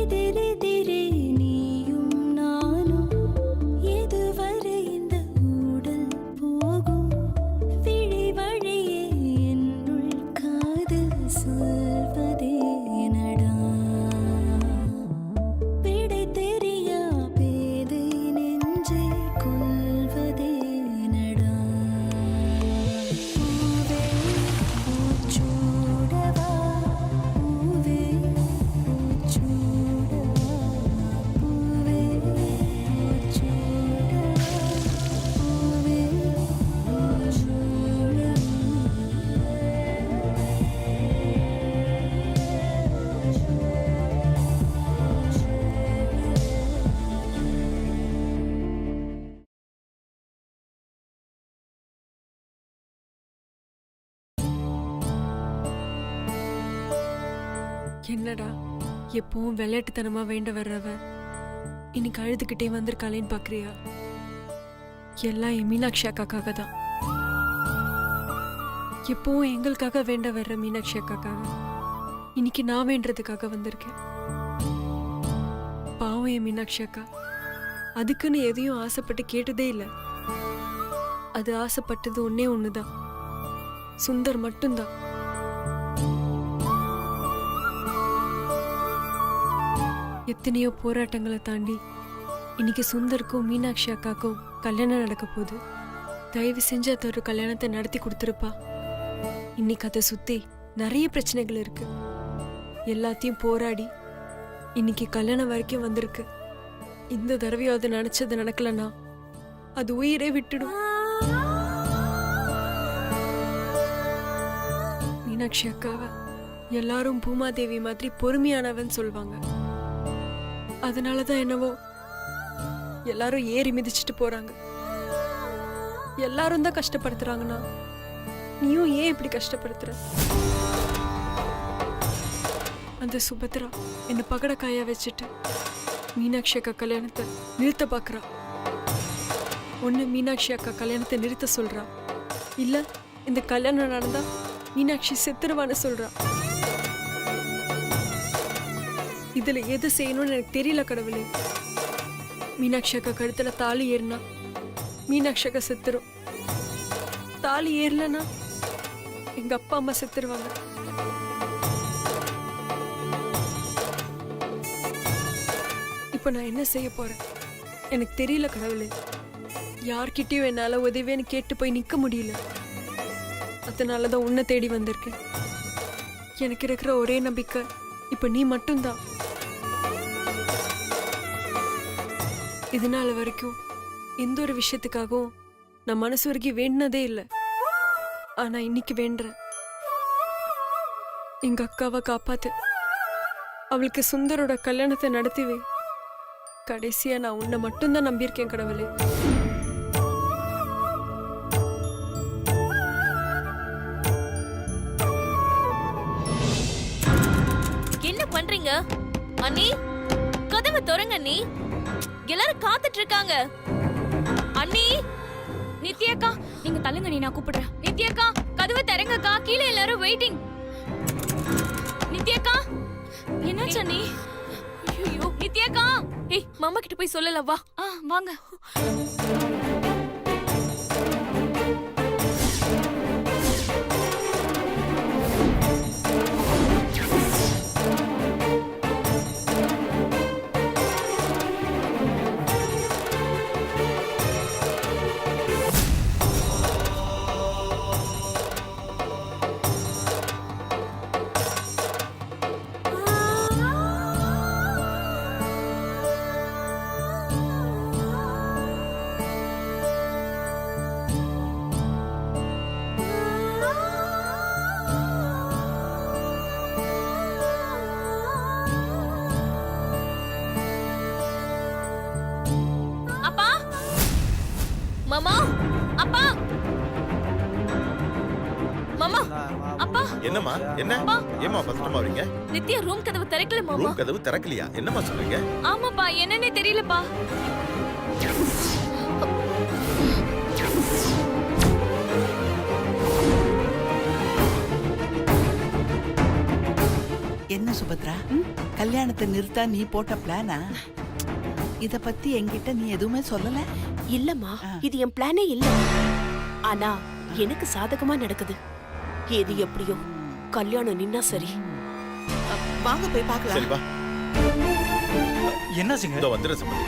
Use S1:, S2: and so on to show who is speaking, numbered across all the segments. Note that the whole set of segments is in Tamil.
S1: எதிரெதிரே நீயும் நானும் எதுவரை இந்த ஊடல் போகும் விழி வழியே என்னுள் காதல் சொல்வதே நடா விடை தெரியா பேதை நெஞ்சை கொள்வதே நடா பூவே பூச்சூடவா பூவே பூச்சூடவா பூவே பூச்சூடவா பூவே
S2: என்னடா எப்பவும் விளையாட்டுத்தனமா வேண்ட வர்றவ இன்னைக்கு அழுதுகிட்டே வந்திருக்காளேன்னு பாக்குறியா? எல்லாம் என் மீனாட்சி அக்காக்காக தான். எப்பவும் எங்களுக்காக வேண்ட வர்ற மீனாட்சி அக்காக்காக இன்னைக்கு நான் வேண்டதுக்காக வந்திருக்கேன். பாவம் என் மீனாட்சி அக்கா அதுக்குன்னு எதையும் ஆசைப்பட்டு கேட்டதே இல்லை. அது ஆசைப்பட்டது ஒன்னே ஒண்ணுதான், சுந்தர் மட்டும்தான். எத்தனையோ போராட்டங்களை தாண்டி இன்னைக்கு சுந்தருக்கும் மீனாட்சி அக்காக்கும் கல்யாணம் நடக்க போகுது. தயவு செஞ்சு அது ஒரு கல்யாணத்தை நடத்தி கொடுத்துருப்பா. இன்னைக்கு அதை சுத்தி நிறைய பிரச்சனைகள் இருக்கு. எல்லாத்தையும் போராடி இன்னைக்கு கல்யாணம் வரைக்கும் வந்திருக்கு. இந்த தடவையும் அது நினைச்சது நடக்கலன்னா அது உயிரே விட்டுடும். மீனாட்சி அக்காவை எல்லாரும் பூமாதேவி மாதிரி பொறுமையானவன் சொல்வாங்க. அதனாலதான் என்னவோ எல்லாரும் ஏறி மிதிச்சுட்டு போறாங்க. எல்லாரும் தான் கஷ்டப்படுத்துறாங்கன்னா நீயும் ஏன் இப்படி கஷ்டப்படுத்துற? அந்த சுபத்ரா என்ன பகடக்காயா வச்சுட்டு மீனாட்சி அக்கா கல்யாணத்தை நிறுத்த பாக்குறா. ஒண்ணு மீனாட்சி அக்கா கல்யாணத்தை நிறுத்த சொல்றா, இல்ல இந்த கல்யாணம் நடந்தா மீனாட்சி செத்துருவான்னு சொல்றா. இதுல எது செய்யணும்னு எனக்கு தெரியல கடவுளே. மீனாட்சி அக்கா கழுத்துல தாலி ஏறினா மீனாட்சி அக்கா செத்துரும். தாலி ஏறலன்னா எங்க அப்பா அம்மா செத்துருவாங்க. இப்ப நான் என்ன செய்ய போறேன் எனக்கு தெரியல கடவுளே. யார்கிட்டயும் என்னால உதவின்னு கேட்டு போய் நிக்க முடியல. அதனாலதான் உன்னை தேடி வந்திருக்கேன். எனக்கு இருக்கிற ஒரே நம்பிக்கை இப்ப நீ மட்டும்தான். இதனால வரைக்கும் எந்த ஒரு விஷயத்துக்காகவும் நான் மனசு வரைக்கும் வேண்டினதே இல்லை. ஆனா இன்னைக்கு வேண்டுறேன், எங்க அக்காவை காப்பாத்து, அவளுக்கு சுந்தரோட கல்யாணத்தை நடத்திவே. கடைசியா நான் உன்னை மட்டும்தான் நம்பியிருக்கேன் கடவுளே.
S3: என்ன பண்றீங்க அண்ணி? கதவை திறங்க அண்ணி, எல்லாரும் காத்துட்டு இருக்காங்க. அண்ணி, நித்யாக்கா நீங்க தள்ளுங்க, நீ நான் கூப்பிடுறேன். நித்யாக்கா கதவை திறங்கக்கா, கீழே எல்லாரும் வெயிட்டிங். நித்யாக்கா என்னாச்சு அண்ணி? ஐயோ நித்யாக்கா, ஏய் மாமா கிட்ட போய் சொல்லல, வா. வாங்க. மாமா, அப்பா, மாமா, அப்பா.
S4: என்னம்மா? என்ன? ஏம்மா பதட்டமா வரீங்க?
S3: நித்யா ரூம் கதவு திறக்கல மாமா.
S4: ரூம் கதவு திறக்கலையா? என்னம்மா சொல்றீங்க?
S3: ஆமாப்பா, என்னன்னே தெரியலப்பா.
S5: என்ன சுபத்ரா கல்யாணத்தை நிறுத்தா நீ போட்ட பிளானா? இத பத்தி என்கிட்ட நீ எதுவுமே சொல்லல.
S6: இல்லம்மா, இது என் பிளானே இல்ல. ஆனா எனக்கு சாதகமா நடக்குது. எது எப்படியோ கல்யாணம் நின்னா சரி.
S5: வாங்க போய் பார்க்கலாம்.
S4: சரிப்பா,
S7: என்னாச்சுங்க?
S4: இதோ வந்துடுறேன் சம்பந்தி.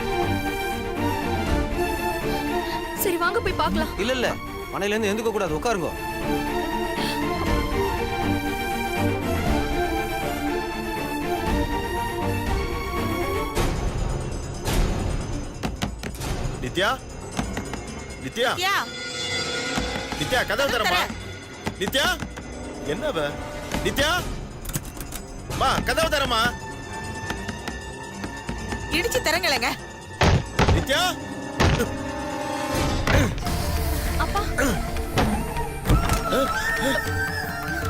S3: சரி வாங்க போய் பார்க்கலாம்.
S8: இல்ல மனையில இருந்து எந்துக்க கூடாது, உட்காருங்க.
S4: நித்யா, நித்யா, நித்யா, கதவு தரமா? நித்யா, என்னவ? நித்யா, வா, கதவு தரமா?
S5: இடிச்சு தரங்களேங்க.
S4: நித்யா,
S3: அப்பா,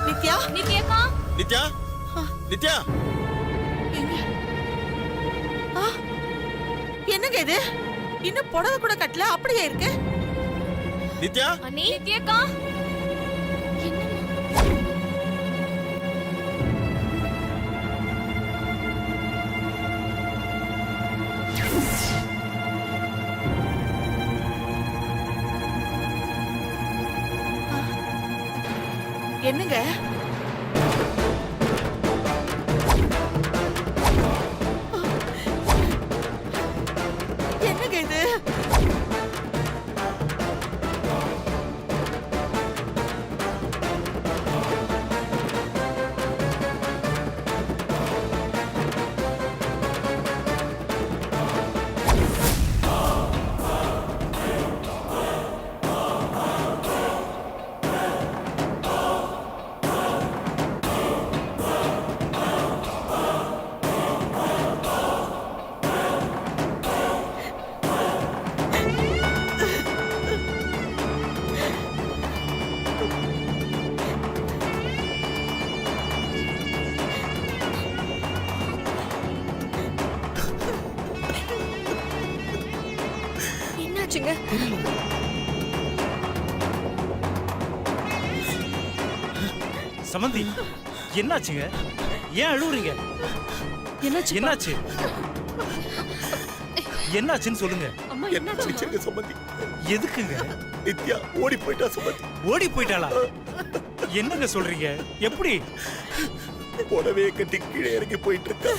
S5: நித்யா,
S3: நித்யாக்கா,
S4: நித்யா, நித்யா,
S5: என்னங்க இது? இன்னும் புடவை கூட கட்டல, அப்படியே இருக்கு.
S4: நித்யா,
S3: அண்ணி, நித்யாக்கா.
S5: என்னங்க? என்னங்க இது?
S3: என்னாச்சுங்க?
S7: சமந்தி, என்னாச்சுங்க? ஏன் அழுவுறீங்க? என்னாச்சு? என்னாச்சுன்னு சொல்லுங்க.
S3: அம்மா
S4: என்ன பிரச்சனை சம்பந்தி?
S7: எதுக்குங்க?
S4: நித்யா ஓடி போயிட்டா சம்பந்தி.
S7: ஓடி போயிட்டாளா? என்னங்க சொல்றீங்க? எப்படி?
S4: புடவையை கட்டி கீழே இறங்கி போயிட்டு இருக்கா.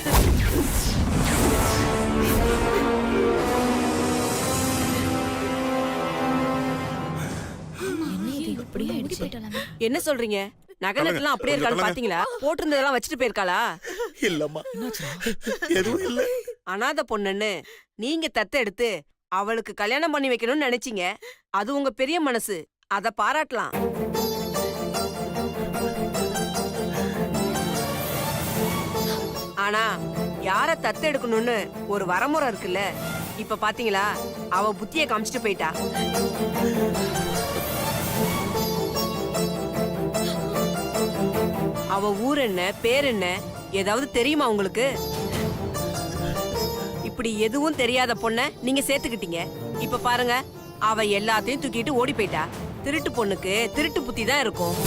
S6: என்ன சொல்றீங்க? நகலத்தெல்லாம் அப்படியே இருக்கான்னு பாத்தீங்களா? போட்டிருந்ததெல்லாம் வச்சுட்டு போயிருக்காளா?
S4: இல்லம்மா, எதுவும் இல்ல.
S6: அனாதை பொண்ணுன்னு நீங்க தத்த எடுத்து அவளுக்கு கல்யாணம் பண்ணி வைக்கணும்னு நினைச்சீங்க. அது உங்க பெரிய மனசு, அத பாராட்டலாம். ஆனா யார தத்த எடுக்கணும்னு ஒரு வரமுறை இருக்குல்ல. இப்ப பாத்தீங்களா, அவ புத்திய காமிச்சிட்டு போயிட்டா. அவ ஊர் என்ன, பேர் என்ன, ஏதாவது தெரியுமா உங்களுக்கு? இப்படி எதுவும் தெரியாத பொண்ண நீங்க சேர்த்துக்கிட்டீங்க. இப்ப பாருங்க, அவ எல்லாத்தையும் தூக்கிட்டு ஓடி போயிட்டா. திருட்டு பொண்ணுக்கு திருட்டு புத்தி தான் இருக்கும்.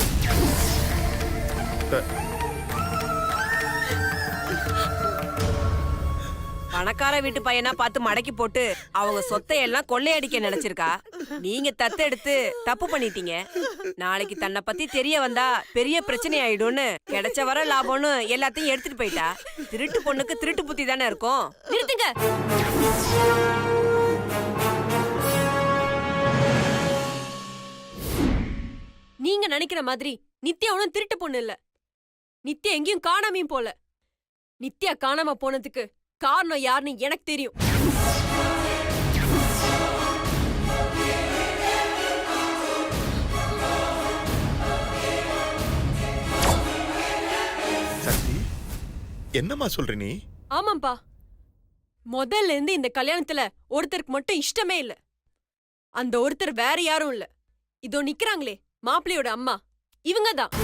S6: பணக்கார வீட்டு பையனா பார்த்து மடக்கி போட்டு அவங்க சொத்தை எல்லாம் கொள்ளையடிக்க நினைச்சிருக்கா. நீங்க தத்தெடுத்து தப்பு பண்ணிட்டீங்க. நாளைக்கு தன்னை பத்தி தெரிய வந்தா பெரிய பிரச்சனை ஆயிடும்னு கிடைச்ச வர லாபம்னு எல்லாத்தையும் எடுத்துட்டு போயிட்டா. திருட்டு பொண்ணுக்கு திருட்டு புத்தி தானே இருக்கும்.
S3: நிறுத்துங்க.
S2: நீங்க நினைக்கிற மாதிரி நித்யா ஒன்னும் திருட்டு பொண்ணு இல்ல. நித்யா எங்கேயும் காணாமையும் போல. நித்யா காணாம போனதுக்கு காரணம் யாருன்னு எனக்கு தெரியும்.
S4: சக்தி, என்னம்மா சொல்ற நீ?
S2: ஆமாம்பா, முதல்ல இருந்து இந்த கல்யாணத்துல ஒருத்தருக்கு மட்டும் இஷ்டமே இல்ல. அந்த ஒருத்தர் வேற யாரும் இல்ல. இதோ நிக்கிறாங்களே மாப்பிள்ளையோட அம்மா, இவங்கதான்.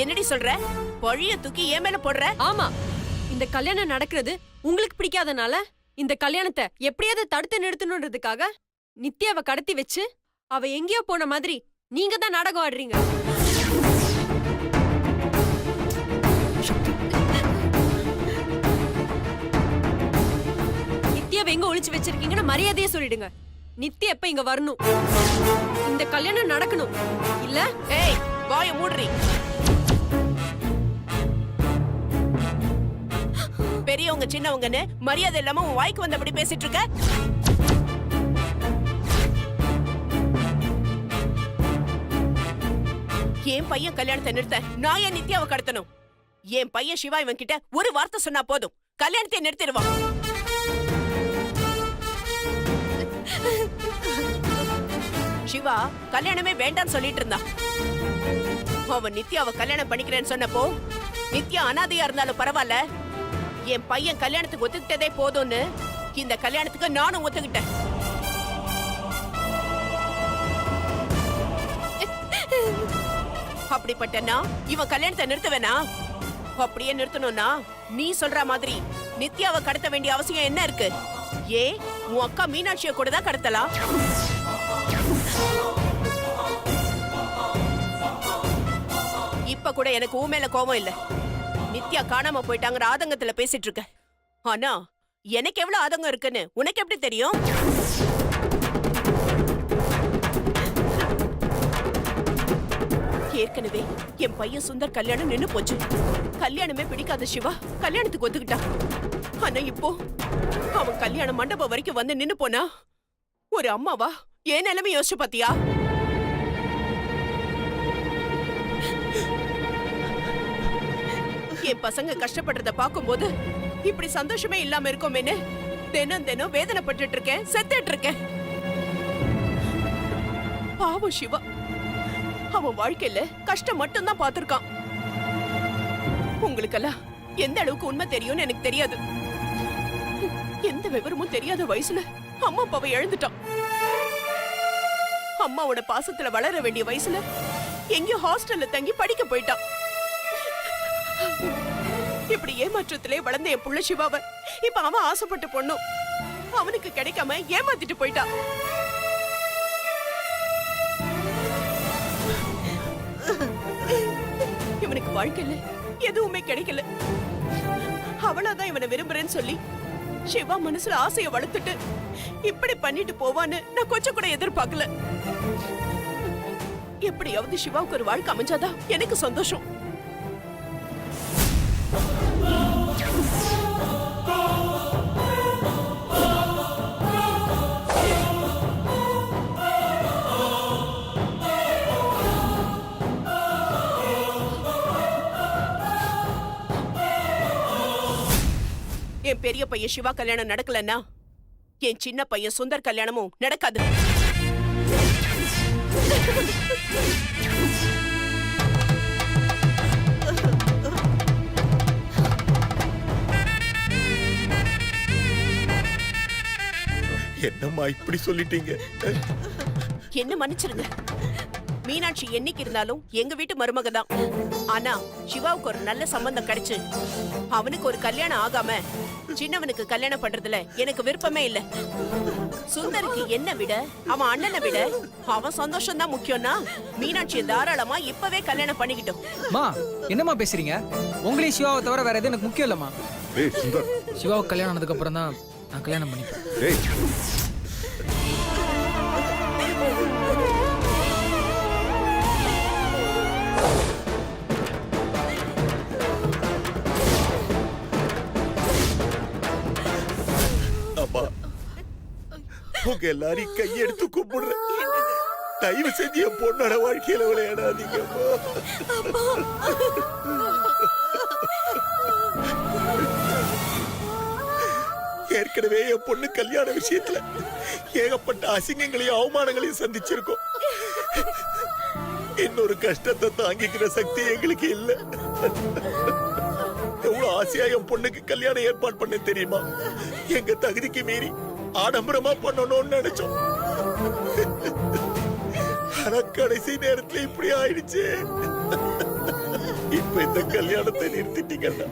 S6: என்னடி சொல்ற? பழிய தூக்கி ஏன் மேல போடுற?
S2: ஆமா, இந்த கல்யாணம் நடக்கிறது உங்களுக்கு பிடிக்காதனால இந்த கல்யாணத்தை எப்படியாவது தடுத்து நிறுத்தணுன்றதுக்காக நித்யாவை கடத்தி வச்சு அவ எங்கேயோ போன மாதிரி நீங்க தான் நாடகம் ஆடுறீங்க. நித்யாவை எங்க ஒளிச்சு வச்சிருக்கீங்கன்னு மரியாதையா சொல்லிடுங்க. நித்யா எப்ப இங்க வரணும், இந்த கல்யாணம் நடக்கணும். இல்ல
S6: ஏய் வாய மூடுறீ. பெரியவங்க சின்னவங்கன்னு மரியாதை இல்லாம உன் வாய்க்கு வந்தபடி பேசிட்டு இருக்க. என் பையன் கல்யாணத்தை நிறுத்த நான் ஏன் நித்யாவை கடத்தணும்? என் பையன் சிவா இவன் கிட்ட ஒரு வார்த்தை சொன்னா போதும், கல்யாணத்தை நிறுத்திடுவான். சிவா கல்யாணமே வேண்டாம்னு சொல்லிட்டு இருந்தான். அவன் நித்யாவை கல்யாணம் பண்ணிக்கிறேன்னு சொன்னப்போ நித்யா அனாதையா இருந்தாலும் பரவாயில்ல, என் பையன் கல்யாணத்துக்கு ஒத்துக்கிட்டதே போதும்னு இந்த கல்யாணத்துக்கு நானும் ஒத்துக்கிட்டேன். அப்படிப்பட்டனா இவன் கல்யாணத்தை நிறுத்துவேனா? அப்படியே நிறுத்தணும்னா நீ சொல்ற மாதிரி நித்யாவை கடத்த வேண்டிய அவசியம் என்ன இருக்கு? ஏ உன் அக்கா மீனாட்சியை கூட தான் கடத்தலாம். இப்ப கூட எனக்கு ஊ மேல கோபம் இல்ல. நித்யா காணாம போயிட்டாங்கிற ஆதங்கத்துல பேசிட்டு இருக்க. ஆனா எனக்கு எவ்வளவு ஆதங்கம் இருக்குன்னு உனக்கு எப்படி தெரியும்? ஏற்கனவே என் பையன் சுந்தர் கல்யாணம் நின்னு போச்சு. கல்யாணமே பிடிக்காத சிவா கல்யாணத்துக்கு ஒத்துக்கிட்டான். ஆனா இப்போ அவன் கல்யாண மண்டபம் வரைக்கும் வந்து நின்னு போனா ஒரு அம்மாவா ஏன் நிலைமை யோசிச்சு பாத்தியா? என் பசங்க கஷ்டப்படுறத பாக்கும்போது இப்படி சந்தோஷமே இல்லாம இருக்கோமேன்னு தினம் தினம் வேதனைப்பட்டு இருக்கேன், செத்துட்டு இருக்கேன். பாவம் சிவா, அவன் வாழ்க்கையில கஷ்டம் மட்டும் தான் பாத்திருக்கான். உங்களுக்கெல்லாம் எந்த அளவுக்கு உண்மை தெரியும்னு எனக்கு தெரியாது. எந்த விவரமும் தெரியாத வயசுல அம்மா அப்பாவை இழந்துட்டான். அம்மாவோட பாசத்துல வளர வேண்டிய வயசுல எங்கேயோ ஹாஸ்டல்ல தங்கி படிக்க போயிட்டான். இப்படி ஏமாற்றத்திலே வளர்ந்த என் புள்ள சிவாவை இப்ப அவன் ஆசைப்பட்ட பொண்ணும் அவனுக்கு கிடைக்காம ஏமாத்திட்டு போயிட்டான். இவனுக்கு வாழ்க்கையில எதுவுமே கிடைக்கல. அவளாதான் இவனை விரும்புறேன்னு சொல்லி சிவா மனசுல ஆசைய வளர்த்துட்டு இப்படி பண்ணிட்டு போவான்னு நான் கொஞ்சம் கூட எதிர்பார்க்கல. எப்படியாவது சிவாவுக்கு ஒரு வாழ்க்கை அமைஞ்சாதான் எனக்கு சந்தோஷம். என் பெரிய பையன் சிவா கல்யாணம் நடக்கலன்னா என் சின்ன பையன் சுந்தர் கல்யாணமும் நடக்காது.
S4: என்னம்மா இப்படி சொல்லிட்டீங்க?
S6: என்ன மன்னிச்சிருங்க. மீனாட்சி என்னைக்கு இருந்தாலும் எங்க வீட்டு மருமக தான். ஆனா சிவாவுக்கு ஒரு நல்ல சம்பந்தம் கிடைச்சு அவனுக்கு ஒரு கல்யாணம் ஆகாம சின்னவனுக்கு கல்யாணம் பண்றதுல எனக்கு விருப்பமே இல்ல. சுந்தருக்கு என்ன விட அவன் அண்ணனை விட அவன் சந்தோஷம் தான் முக்கியம்னா மீனாட்சியை தாராளமா இப்பவே கல்யாணம் பண்ணிக்கிட்டோம்.
S9: மா என்னம்மா பேசுறீங்க? உங்களையும் சிவாவை தவிர வேற எதுவும் எனக்கு முக்கியம் இல்லம்மா.
S4: ஏய் சுந்தர்,
S9: சிவாவுக்கு கல்யாணம் ஆனதுக்கு அப்புறம் தான் நான் கல்யாணம் பண்ணிப்பேன்.
S4: ஏய் அம்மா, உங்க எல்லாரையும் கையெடுத்து கும்பிடுறேன். தயவு செஞ்சு என் பொண்ணோட வாழ்க்கையில விளையாடாதீங்கம்மா. ஏற்கனவே என் பொண்ணு கல்யாண விஷயத்துல ஏகப்பட்ட அசிங்கங்களையும் அவமானங்களையும் சந்திச்சிருக்கோம். இன்னொரு கஷ்டத்தை தாங்கிக்கிற சக்தி எங்களுக்கு இல்ல. எவ்வளவு ஆசையா என் பொண்ணுக்கு கல்யாணம் ஏற்பாடு பண்ண தெரியுமா? எங்க தகுதிக்கு மீறி ஆடம்பரமா பண்ணணும்னு நினைச்சோம். ஆனா கடைசி நேரத்துல இப்படி ஆயிடுச்சு. இப்ப இந்த கல்யாணத்தை நிறுத்திட்டீங்கன்னா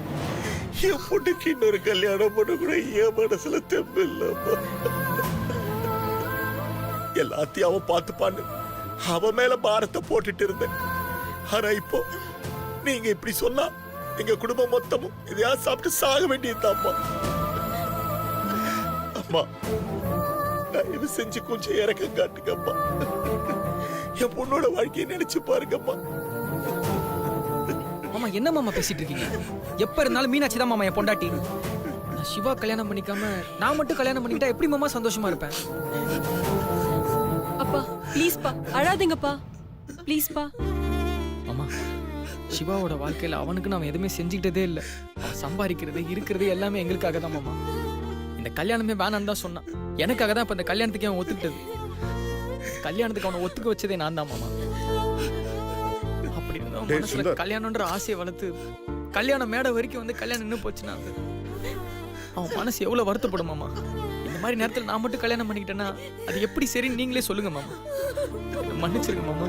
S4: என் பொண்ணுக்கு இன்னொரு கல்யாணம் பண்ண கூட என் மனசுல தெம்பு இல்லம்மா. எல்லாத்தையும் அவன் பார்த்துப்பான்னு அவன் மேல பாரத்தை போட்டுட்டு இருந்தேன். ஆனா இப்போ நீங்க இப்படி சொன்னா எங்க குடும்பம் மொத்தமும் இதையா சாப்பிட்டு சாக வேண்டியதுதாம்மா. அம்மா தயவு செஞ்சு கொஞ்சம் இறக்கம் காட்டுங்கம்மா. என் பொண்ணோட வாழ்க்கையை நினைச்சு பாருங்கம்மா.
S9: மாமா என்ன மாமா பேசிட்டு இருக்கீங்க? எப்ப இருந்தாலும் மீனாட்சி தான் மாமா என் பொண்டாட்டி. நான் சிவா கல்யாணம் பண்ணிக்காம நான் மட்டும் கல்யாணம் பண்ணிக்கிட்டா எப்படி மாமா சந்தோஷமா இருப்பேன்?
S2: அப்பா ப்ளீஸ்ப்பா, அழாதீங்கப்பா, ப்ளீஸ்ப்பா.
S9: மாமா சிவாவோட வாழ்க்கையில அவனுக்கு நாம எதுவுமே செஞ்சுக்கிட்டதே இல்லை. அவன் சம்பாதிக்கிறது இருக்கிறது எல்லாமே எங்களுக்காக தான் மாமா. இந்த கல்யாணமே வேணான்னு தான் சொன்னான். எனக்காக தான் இப்ப இந்த கல்யாணத்துக்கு அவன் ஒத்துக்கிட்டது. கல்யாணத்துக்கு அவனை ஒத்துக்க வச்சதே நான் தான் மாமா. அப்படி இருந்தா மனசுல கல்யாணம்ன்ற ஆசையை வளர்த்து கல்யாணம் மேடை வரைக்கும் வந்து கல்யாணம் நின்று போச்சுன்னா அவன் மனசு எவ்வளவு வருத்தப்படும் மாமா. இந்த மாதிரி நேரத்தில் நான் மட்டும் கல்யாணம் பண்ணிக்கிட்டேன்னா அது எப்படி சரின்னு நீங்களே சொல்லுங்க மாமா. மன்னிச்சிருங்க மாமா.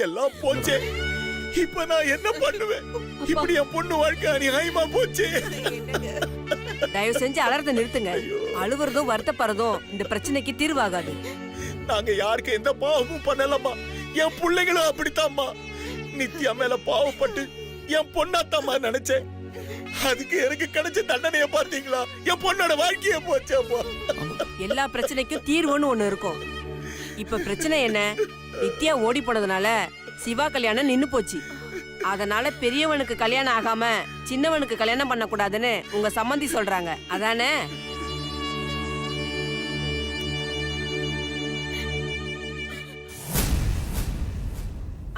S4: எல்லாம் போச்சே. இப்ப நான் என்ன பண்ணுவேன்? இப்படி என் பொண்ணு வாழ்க்கை அநியாயமா போச்சே.
S6: தயவு செஞ்சு அலறத நிறுத்துங்க. அழுவுறதும் வருத்தப்படுறதும் இந்த பிரச்சனைக்கு தீர்வாகாது.
S4: நாங்க யாருக்கு எந்த பாவமும் பண்ணலம்மா. என் பிள்ளைகளும் அப்படித்தாம்மா. நித்யா மேல பாவப்பட்டு என் பொண்ணாத்தாம்மா நினைச்சேன். அதுக்கு எனக்கு கிடைச்ச தண்டனைய பார்த்தீங்களா? என் பொண்ணோட வாழ்க்கைய போச்சேம்மா.
S6: எல்லா பிரச்சனைக்கும் தீர்வுன்னு ஒண்ணு இருக்கும். இப்ப பிரச்சனை என்ன? நித்யா ஓடி போனதுனால சிவா கல்யாணம் நின்னு போச்சு. அதனால பெரியவனுக்கு கல்யாணம் ஆகாம சின்னவனுக்கு கல்யாணம் பண்ண கூடாதுன்னு உங்க சம்மந்தி சொல்றாங்க, அதானே?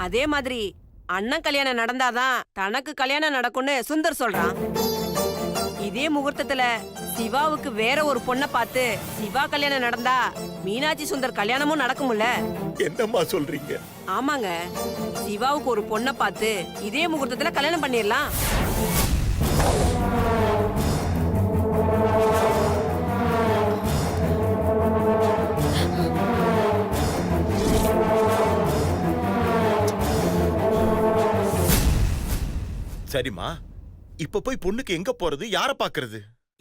S6: அதே மாதிரி அண்ணன் கல்யாணம் நடந்தாதான் தனக்கு கல்யாணம் நடக்கும்னு சுந்தர் சொல்றான். இதே முகூர்த்தத்துல சிவாவுக்கு வேற ஒரு பொண்ணை பார்த்து சிவா கல்யாணம் நடந்தா மீனாட்சி சுந்தர் கல்யாணமும் நடக்கும்ல?
S4: என்னம்மா சொல்றீங்க?
S6: ஆமாங்க, சிவாவுக்கு ஒரு பொண்ணை பார்த்து இதே முகூர்த்தத்துல கல்யாணம் பண்ணிடலாம்.
S4: சரிம்மா, இப்ப போய் பொண்ணுக்கு எங்க போறது? யார பாக்குறது?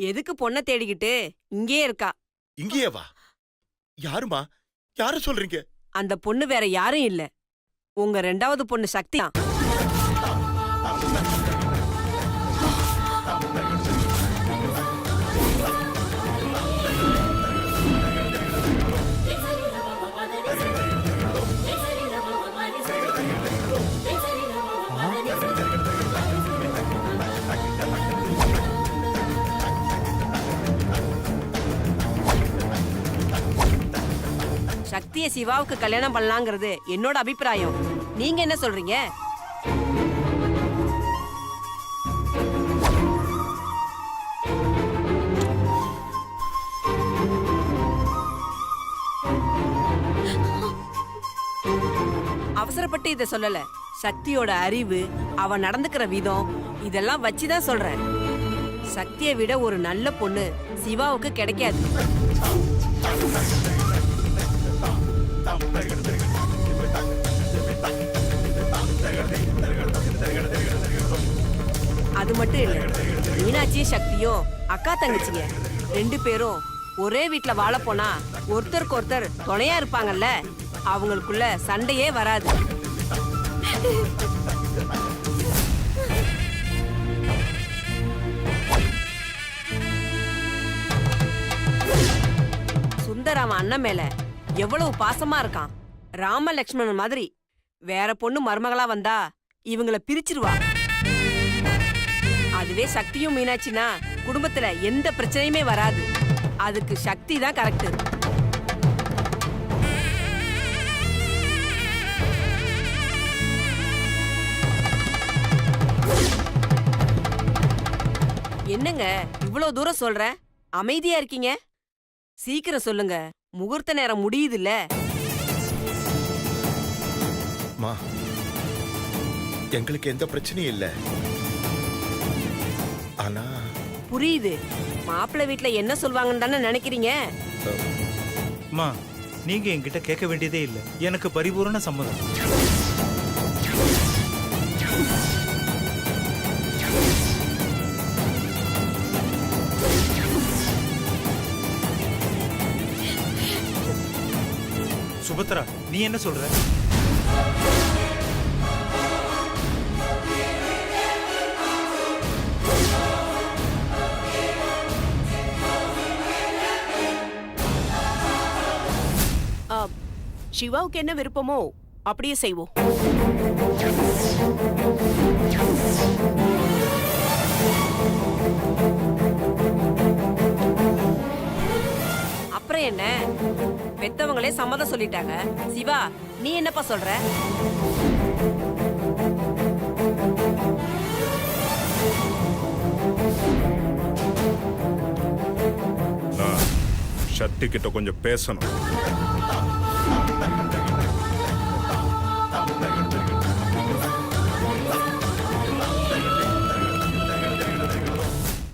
S6: எதுக்கு பொண்ணை தேடிக்கிட்டு இங்கே இருக்கா?
S4: இங்கேயே வா. யாருமா? யார சொல்றீங்க?
S6: அந்த பொண்ணு வேற யாரும் இல்ல, உங்க ரெண்டாவது பொண்ணு சக்தி தான். சக்திய சிவாவுக்கு கல்யாணம் பண்ணலாங்கிறது என்னோட அபிப்பிராயம். நீங்க என்ன சொல்றீங்க? அவசரப்பட்டு இத சொல்லல. சக்தியோட அறிவு, அவ நடந்துக்கிற விதம் இதெல்லாம் வச்சுதான் சொல்றேன். சக்தியை விட ஒரு நல்ல பொண்ணு சிவாவுக்கு கிடைக்காது. அது மட்டும் இல்ல, மீனாட்சி சக்தியும் அக்கா தங்கச்சிங்க. 2 பேரும் ஒரே வீட்ல வாழ போனா ஒருத்தருக்கு ஒருத்தர் துணையா இருப்பாங்கல்ல, அவங்களுக்குள்ள சண்டையே வராது. சுந்தர் அவன் அண்ணன் மேல எவ்வளவு பாசமா இருக்கான். ராம லட்சுமணன் மாதிரி. வேற பொண்ணு மருமகளா வந்தா இவங்களை பிரிச்சிருவா. அதுவே சக்தியும் மீனாட்சினா குடும்பத்துல எந்த பிரச்சனையுமே வராது. அதுக்கு சக்தி தான் கரெக்ட். என்னங்க இவ்வளவு தூரம் சொல்ற? அமைதியா இருக்கீங்க. சீக்கிரம் சொல்லுங்க, முகூர்த்த நேரம் முடியுதுல்ல.
S4: மா, எங்களுக்கு எந்த பிரச்சனையும் இல்ல. ஆனா
S6: புரியுது, மாப்பிள்ளை வீட்ல என்ன சொல்வாங்கன்னு தானே நினைக்கிறீங்க?
S7: அம்மா, நீங்க என்கிட்ட கேட்க வேண்டியதே இல்லை. எனக்கு பரிபூரண சம்மதம். சுபத்ரா, நீ என்ன சொல்ற?
S6: சிவாவுக்கு என்ன விருப்பமோ அப்படியே செய்வோம். அப்புறம் என்ன, பெத்தவங்களே சம்மதம் சொல்லிட்டாங்க. சிவா, நீ என்னப்பா சொல்ற?
S10: சக்தி கிட்ட கொஞ்சம் பேசணும்.